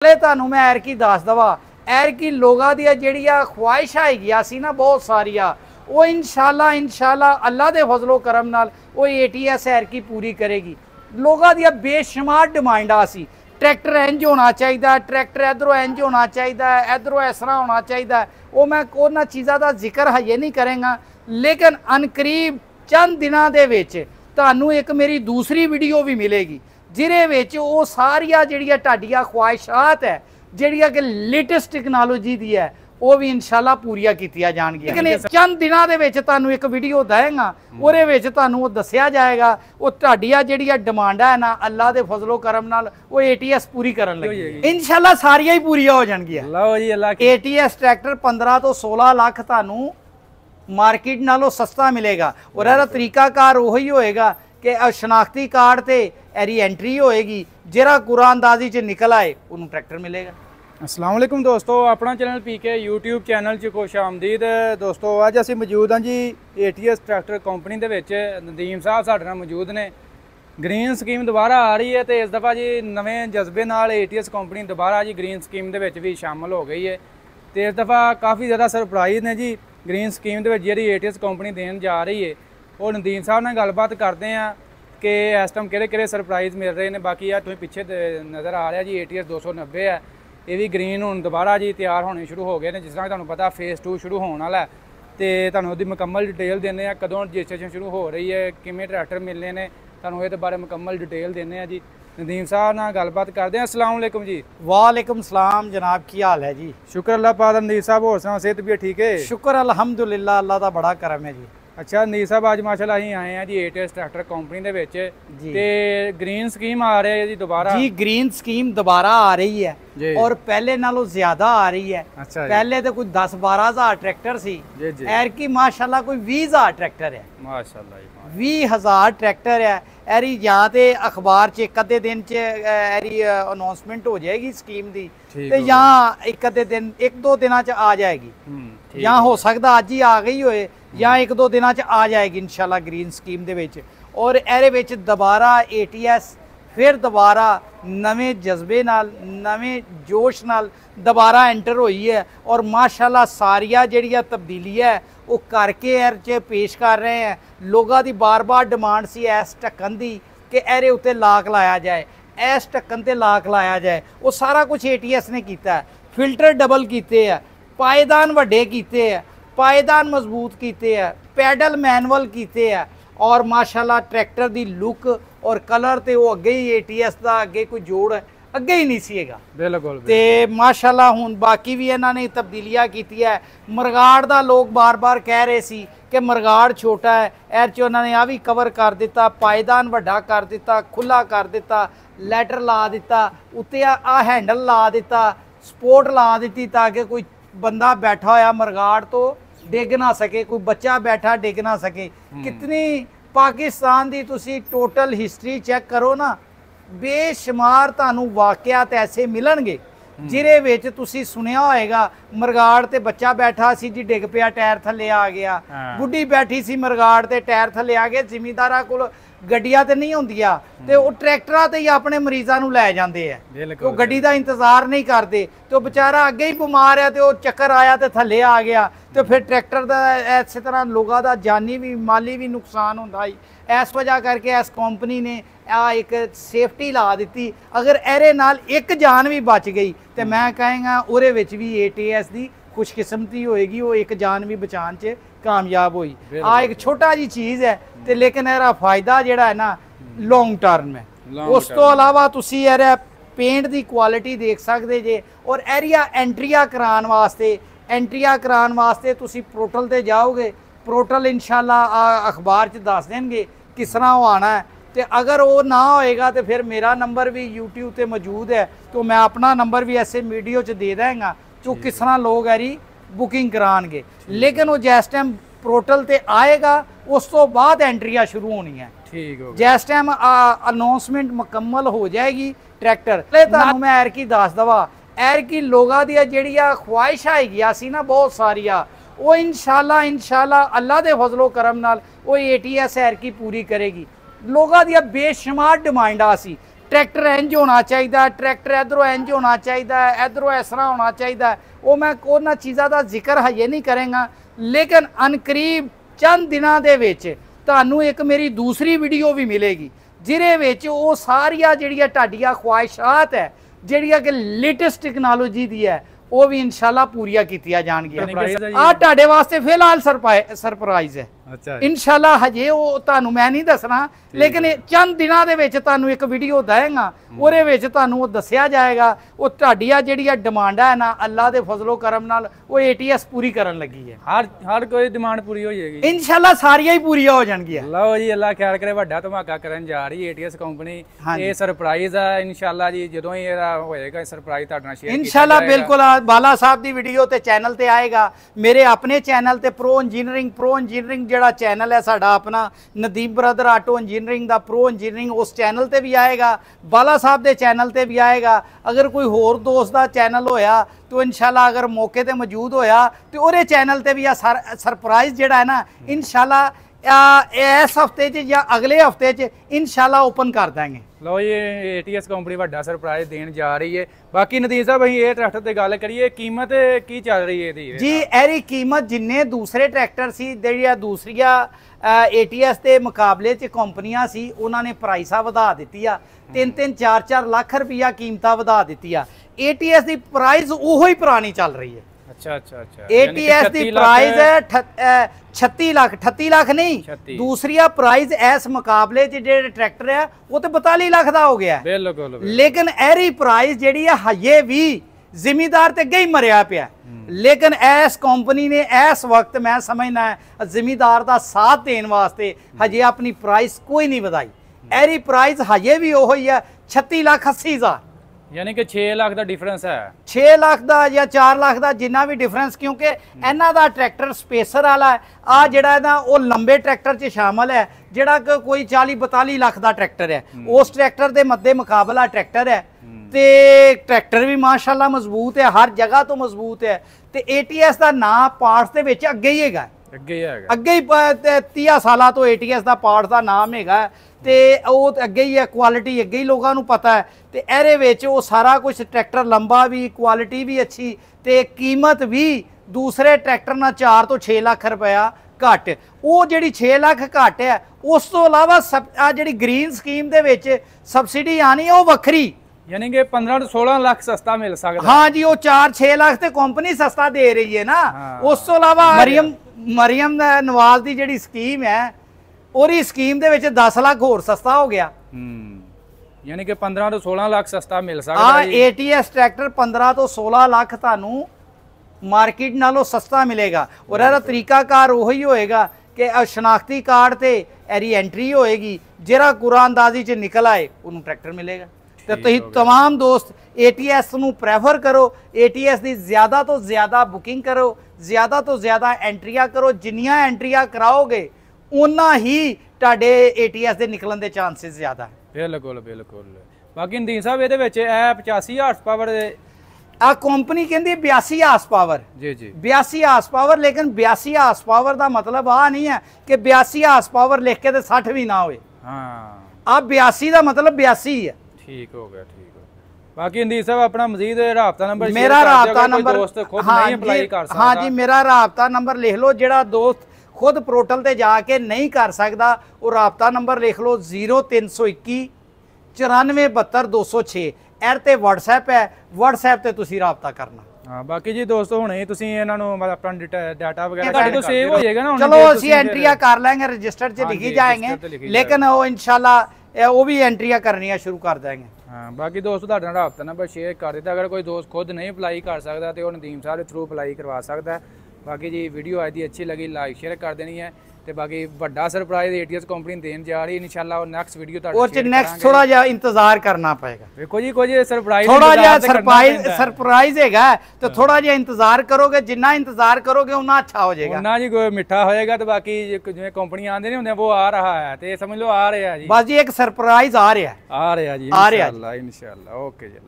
ਤੁਹਾਨੂੰ मैं ਐਰਕੀ ਦੱਸ ਦਵਾ ਐਰਕੀ ਲੋਕਾਂ ਦੀਆਂ ਜਿਹੜੀਆਂ ਖੁਆਇਸ਼ਾਂ ਹੈਗੀਆਂ ਸੀ ਨਾ ਬਹੁਤ ਸਾਰੀਆਂ ਉਹ ਇਨਸ਼ਾਅੱਲਾ ਅੱਲਾ ਦੇ ਫਜ਼ਲੋ ਕਰਮ ਨਾਲ ਉਹ ATS ਐਰਕੀ ਪੂਰੀ ਕਰੇਗੀ। ਲੋਕਾਂ ਦੀਆਂ ਬੇਸ਼ੁਮਾਰ ਡਿਮਾਂਡਾਂ ਸੀ ट्रैक्टर इंज होना चाहिए, ट्रैक्टर इधरों इंज होना चाहिए, इधरों इस तरह होना चाहिए। वो मैं उन्होंने चीज़ों का जिक्र हजे नहीं करेंगा, लेकिन अनकरीब चंद दिनों के विच तुहानू एक मेरी दूसरी वीडियो भी मिलेगी जिहदे विच वो सारिया जिहड़ियां तुहाडियां ख्वाहिशात है जिहड़ियां कि लेटेस्ट टेक्नोलॉजी दी है वो भी इंशाल्लाह पूरियां कीतियां जाणगियां। लेकिन चंद दिनों के विच तुहानू एक वीडियो देंगा ਉਹਦੇ ਵਿੱਚ ਤੁਹਾਨੂੰ ਉਹ ਦੱਸਿਆ ਜਾਏਗਾ ਉਹ ਤੁਹਾਡੀਆਂ ਜਿਹੜੀਆਂ ਡਿਮਾਂਡਾਂ ਹੈ ਨਾ ਅੱਲਾ ਦੇ ਫਜ਼ਲੋ ਕਰਮ ਨਾਲ ਉਹ ATS ਪੂਰੀ ਕਰਨ ਲੱਗੀ ਇਨਸ਼ਾਅੱਲਾ ਸਾਰੀਆਂ ਹੀ ਪੂਰੀਆਂ ਹੋ ਜਾਣਗੀਆਂ। ਲਓ ਜੀ ਅੱਲਾ ATS ਟਰੈਕਟਰ 15 ਤੋਂ 16 ਲੱਖ ਤੁਹਾਨੂੰ ਮਾਰਕੀਟ ਨਾਲੋਂ ਸਸਤਾ ਮਿਲੇਗਾ ਔਰ ਇਹਦਾ ਤਰੀਕਾਕਾਰ ਉਹੀ ਹੋਏਗਾ ਕਿ ਸ਼ਨਾਖਤੀ ਕਾਰਡ ਤੇ ਇਹਦੀ ਐਂਟਰੀ ਹੋਏਗੀ ਜਿਹੜਾ ਕੁਰਾਨਦਾਜ਼ੀ ਚ ਨਿਕਲ ਆਏ ਉਹਨੂੰ ਟਰੈਕਟਰ ਮਿਲੇਗਾ। अस्सलाम वालेकुम दोस्तों, अपना चैनल PK यूट्यूब चैनल च खुश आमदीद दोस्तों। अज असीं मौजूद हाँ जी ATS ट्रैक्टर कंपनी दे विच नदीम साहब साडे नाल मौजूद ने। ग्रीन स्कीम दोबारा आ रही है तो इस दफ़ा जी नवें जज्बे नाल ATS कंपनी दोबारा जी ग्रीन स्कीम दे विच भी शामिल हो गई है तो इस दफ़ा काफ़ी ज़्यादा सरप्राइज़ ने जी ग्रीन स्कीम दे विच जिहड़ी ATS कंपनी देन जा रही है। और नदीम साहब नाल गलबात करते हैं कि इस टाइम किहड़े सरप्राइज़ मिल रहे हैं। बाकी यार तुसीं पिछे नज़र आ रहा जी ATS 290 है, ये भी ग्रीन हुण दोबारा जी तैयार होने शुरू हो गए हैं। जिस तरह तुहानूं पता फेज़ 2 शुरू होने वाला है तो तुहानूं उहदी मुकम्मल डिटेल देने आ कदों रजिस्ट्रेशन शुरू हो रही है, किवें ट्रैक्टर मिलने ने, तुहानूं इहदे बारे मुकम्मल डिटेल देने आ जी। नदीम साहब नाल गलबात करते हैं। अस्सलाम वालेकुम जी। वालेकुम सलाम जनाब, की हाल है जी? शुक्र अल्लाह पाक दा। नदीम साहब होर सुणाओ, सेहत भी ठीक है? शुक्र अल्हम्दुलिल्लाह, अल्लाह दा बड़ा करम है जी। अच्छा नदीम साहब अज माशाअल्लाह असीं आए हैं जी ATS ट्रैक्टर कंपनी दे विच ते ग्रीन स्कीम आ रही है जी दोबारा जी। ग्रीन स्कीम दोबारा आ रही है और पहले नालों ज्यादा आ रही है। अच्छा पहले तो कुछ 10-12 हज़ार ट्रैक्टर सी, एरकी माशाअल्लाह कोई 20 हज़ार ट्रैक्टर है। माशाअल्लाह 20 हज़ार ट्रैक्टर है। एरी या तो अखबार च एक अद्धे दिन च एरी अनाउंसमेंट हो जाएगी स्कीम दी ते या एक अद्धे दिन 1-2 दिनों च आ जाएगी या हो सकता अज ही आ गई होए या 1-2 दिनों च आ जाएगी इंशाल्लाह ग्रीन स्कीम दे विच। और एहदे विच दोबारा ATS फिर दोबारा नवें जज्बे नाल नवें जोश नाल दोबारा एंटर हुई है और माशाल्लाह सारिया जिहड़ियां तब्दीली है वो करके एर च पेश कर रहे हैं। लोगों की बार बार डिमांड सी इस ढक्कन की कि एहदे उत्ते लाक लाया जाए, इस ढक्कन ते लाक लाया जाए। वो सारा कुछ ATS ने किया है। फिल्टर डबल किए है, पायदान वड्डे किए है, पायदान मजबूत किए है, पैडल मैनुअल किए है और माशाल्लाह ट्रैक्टर की लुक और कलर तो वो अगे ही ATS का अगे कोई जोड़ अगे ही नहीं सीगा बिल्कुल ते माशाल्लाह हुण बाकी भी इन्होंने तब्दीलियां की है। मरगाड़ का लोग बार बार कह रहे सी कि मरगाड़ छोटा है, एर च उन्होंने आ भी कवर कर दिता, पायदान वड्डा कर दिता, खुला कर दिता, लैटर ला दिता, उत्ते आ हैंडल ला दिता, सपोर्ट ला दी ताकि कोई बंदा बैठा होया मरगाड़ तो डिग ना सके, कोई बच्चा बैठा डिग ना सके। कितनी पाकिस्तान की तुसी टोटल हिस्टरी चेक करो ना, बेशुमार तुहानू वाकयात ऐसे मिलणगे जिहदे विच तुसी सुनिया होएगा मरगाड़ ते बच्चा बैठा सी जी डिग पिया टायर थल्ले आ गया, बुढ़ी बैठी सी मरगाड़ ते टायर थल्ले आ गया। जिमींदारां कोल गड्डियां ते नहीं होंदियां ते वो ट्रैक्टरां ते ही अपने मरीज़ां नू लै जांदे है, वो गड्डी दा इंतज़ार नहीं करते तो बेचारा अगे ही बीमार है तो वो चक्कर आया तो थल्ले आ गया तो फिर ट्रैक्टर का इस तरह लोगों का जानी भी माली भी नुकसान होंदा ही। इस वजह करके इस कंपनी ने आ एक सेफ्टी ला दी। अगर एरे नाल एक जान भी बच गई तो मैं कहांगा उहदे विच भी ATS की खुशकिस्मती होएगी, वो एक जान भी बचाने च कामयाब हुई। आ एक छोटा जी चीज़ है तो लेकिन एरा फायदा जिहड़ा है ना लॉन्ग टर्म है। उस तो अलावा तुसी एरा पेंट की क्वालिटी देख सकते जे और एरिया एंट्रिया कराने वास्ते तुसी पोर्टल ते जाओगे, पोर्टल इंशाल्लाह अखबार च दस देंगे किस तरह वो आना है। तो अगर वो ना होएगा तो फिर मेरा नंबर भी YouTube पे मौजूद है तो मैं अपना नंबर भी ऐसे वीडियो च दे देंगा तो किस तरह लोग एरी बुकिंग कराएंगे। लेकिन वो जिस टाइम पोर्टल ते आएगा उस तो बाद एंट्रियां शुरू होनी है। ठीक हो जिस टाइम अनाउंसमेंट मुकम्मल हो जाएगी ट्रैक्टर तुहानू मैं एरकी दस दवा एरकी लोगों दी जिहड़ियां ख्वाहिशां हैगियां सी ना बहुत सारिया वो इंशाल्लाह अल्लाह दे फजलो करम नाल वो ATS एरकी पूरी करेगी। लोगों दी बेशुमार डिमांडां सी ट्रैक्टर इंज होना चाहिए, ट्रैक्टर इधरों इंज होना चाहिए, इधरों इस तरह होना चाहिए, वो मैं उन्होंने चीज़ों का जिक्र हजे नहीं करेंगा। लेकिन अनकरीब चंद दिनों के विच तुहानू एक मेरी दूसरी वीडियो भी मिलेगी जिहदे विच वो सारिया जिहड़ियां तुहाडियां ख्वाहिशात है जिहड़ियां कि लेटेस्ट टेक्नोलॉजी दी है वो भी इंशाल्लाह पूरियां कीतियां जाणगियां। आ तुहाडे वास्ते फिलहाल सरप्राइज है। अच्छा इंशाल्लाह हजे वो तुहानू मैं नहीं दसना, लेकिन चंद दिनों के विच तुहानू एक वीडियो देंगा, ਉਹਦੇ ਵਿੱਚ ਤੁਹਾਨੂੰ ਉਹ ਦੱਸਿਆ ਜਾਏਗਾ। ਉਹ ਤੁਹਾਡੀਆਂ ਜਿਹੜੀਆਂ ਡਿਮਾਂਡਾਂ ਹੈ ਨਾ ਅੱਲਾ ਦੇ ਫਜ਼ਲੋ ਕਰਮ ਨਾਲ ਉਹ ATS ਪੂਰੀ ਕਰਨ ਲੱਗੀ ਹੈ। ਹਰ ਕੋਈ ਡਿਮਾਂਡ ਪੂਰੀ ਹੋ ਜਾਏਗੀ ਇਨਸ਼ਾਅੱਲਾ, ਸਾਰੀਆਂ ਹੀ ਪੂਰੀਆਂ ਹੋ ਜਾਣਗੀਆਂ। ਲਓ ਜੀ, ਅੱਲਾ ਖੈਰ ਕਰੇ, ਵੱਡਾ ਧਮਾਕਾ ਕਰਨ ਜਾ ਰਹੀ ATS ਕੰਪਨੀ। ਇਹ ਸਰਪ੍ਰਾਈਜ਼ ਆ ਇਨਸ਼ਾਅੱਲਾ ਜੀ, ਜਦੋਂ ਹੀ ਇਹਦਾ ਹੋਏਗਾ ਸਰਪ੍ਰਾਈਜ਼ ਤੁਹਾਡੇ ਨਾਲ ਸ਼ੇਅਰ ਇਨਸ਼ਾਅੱਲਾ ਬਿਲਕੁਲ। ਬਾਲਾ ਸਾਹਿਬ ਦੀ ਵੀਡੀਓ ਤੇ ਚੈਨਲ ਤੇ ਆਏਗਾ, ਮੇਰੇ ਆਪਣੇ ਚੈਨਲ ਤੇ ਪ੍ਰੋ ਇੰਜੀਨੀਅਰਿੰਗ ਜਿਹੜਾ ਚੈਨਲ ਹੈ ਸਾਡਾ ਆਪਣਾ ਨਦੀਮ ਬ੍ਰਦਰ ਆਟੋ ਇੰਜੀਨੀਅਰਿੰਗ ਦਾ ਪ੍ਰੋ ਇੰਜੀਨੀਅਰਿੰਗ, ਉਸ ਚੈਨਲ ਤੇ ਵੀ ਆਏਗਾ, ਬਾਲਾ साहब के चैनल ते भी आएगा। अगर कोई होर दोस्त का चैनल होया तो इंशाल्लाह अगर मौके ते मौजूद होया तो उहदे चैनल ते भी सरप्राइज जिहड़ा है ना इंशाल्लाह इस हफ्ते च या अगले हफ्ते च इंशाल्लाह ओपन कर देंगे। लो ये ATS कंपनी वड्डा सरप्राइज देन जा रही है। बाकी नदीम साहब असीं ये ट्रैक्टर ते गल करिए, कीमत की चल रही है इहदी? जी इहदी कीमत जिन्ने दूसरे ट्रैक्टर सी जिहड़ियां दूसरियां ATS के मुकाबले च कंपनियां सी उन्होंने प्राइसा वधा दित्ती आ, 3-3 4-4 लाख रुपया कीमत वधा दित्ती आ। ATS की प्राइस उहो ही पुरानी चल रही है। अच्छा ATS की प्राइस है 38 लाख नहीं, दूसरी प्राइस इस मुकाबले जो ट्रैक्टर है वो तो 42 लाख का हो गया। बिल्कुल। लेकिन एरी प्राइस जी हजे भी जिमीदार ते गई मरिया पिया, लेकिन इस कंपनी ने इस वक्त मैं समझना है जिमीदार का साथ देने वास्ते हजे अपनी प्राइस कोई नहीं बढ़ाई। एरी प्राइस हजे भी वही है 36,80,000, यानी कि 6 लाख का डिफरेंस है। 6 लाख का या 4 लाख का जिन्ना भी डिफरेंस, क्योंकि इन्हों का ट्रैक्टर स्पेसर वाला है, आ जड़ा ना वो लंबे ट्रैक्टर च शामिल है जड़ा कोई 40-42 लाख का ट्रैक्टर है। उस ट्रैक्टर के मद्दे मुकाबला ट्रैक्टर है ते ट्रैक्टर भी माशाल्लाह मजबूत है, हर जगह तो मजबूत है। ते ATS का नाम पार्ट्स के विच अगे ही है, अगे ही 30 साल तो ATS का पार्ट्स का नाम है ते वो अगे ही है, क्वालिटी अगे ही लोगों को पता है। ते एहदे विच वो सारा कुछ ट्रैक्टर लंबा भी, क्वालिटी भी अच्छी ते कीमत भी दूसरे ट्रैक्टर ना 4 तो 6 लाख रुपया घट। वो जी 6 लाख घट है, उस तो इलावा जी ग्रीन स्कीम दे विच सबसिडी आनी है वो वक्री, यानी कि 15 तो 16 लाख सस्ता मिल सकता। हाँ जी, वो 4-6 लाख तो कंपनी सस्ता दे रही है ना। उस तो इलावा मरियम नवाज की जी स्कीम है और स्कीम दे विच 10 लाख होर सस्ता हो गया, यानी कि 15 तो 16 लाख सस्ता मिल सकता। हाँ, ATS ट्रैक्टर 15 तो 16 लाख थानू मार्केट नालों सस्ता मिलेगा। और यह तरीकाकार वही होएगा कि शनाख्ती कार्ड ते एरी एंट्री होएगी, जरा कुरानदाजी च निकल आए उन्होंने ट्रैक्टर मिलेगा। तो तुसीं तमाम दोस्त ATS नू प्रैफर करो, ATS की ज़्यादा तो ज़्यादा बुकिंग करो, ज़्यादा तो ज़्यादा एंट्रियां करो, जिन्नियां एंट्रियां कराओगे उन्ना ही तुहाडे ATS के निकलन के चांसेस ज़्यादा है। बिल्कुल। बाकी नदीम साहब ये 85 हार्स पावर आ कंपनी कहती 82 हार्स पावर, जी 82 हार्स पावर, लेकिन 82 हार्स पावर का मतलब आ नहीं है कि 82 हार्स पावर लिख के 60 भी ना हो। हाँ, 82 का मतलब 82 है। ठीक हो गया। बाकी नदीम साहब अपना मजीद राबता नंबर, मेरा राबता नंबर, हाँ जी मेरा राबता नंबर लिख लो। जो दोस्त खुद पोर्टल ते जाके नहीं कर सकता वो राबता नंबर लिख लो 0321 94 72 206। एर ते WhatsApp है, WhatsApp ते तुसी राबता करना। हाँ, बाकी जी दोस्तों हुणे तुसी इन्हां नूं अपना डाटा वगैरह साडे तो सेव हो जाएगा ना। चलो असीं एंट्रियां कर लेंगे, रजिस्टर च लिखी जाएंगे, लेकिन वो इंशाल्लाह वो भी एंट्रियां करनियां शुरू कर देंगे। हाँ, बाकी दोस्तों तुहाडे नाल राबता नंबर शेयर कर दिता। अगर कोई दोस्त खुद नहीं अप्लाई कर सकता तो नदीम साहब के थ्रू अप्लाई करवा सकता है। बाकी जी वीडियो अज दी अच्छी लगी लाइक शेयर कर देनी है। ते बाकी बड़ा सरप्राइज ATS कंपनी देन जा रही है इंशाल्लाह। नेक्स्ट वीडियो नेक्स्ट थोड़ा जा इंतजार करना पड़ेगा। देखो जी कोई सरप्राइज थोड़ा जा सरप्राइज हैगा तो थोड़ा जा इंतजार करोगे, जिन्ना इंतजार करोगे उतना अच्छा हो जाएगा, उतना जी कोई मिठा होएगा। तो बाकी जिवें कंपनी आंदे नहीं हुंदे वो आ रहा है, तो समझ लो आ रहा है जी, बस जी एक सरप्राइज आ रहा है जी इंशाल्लाह। ओके जी।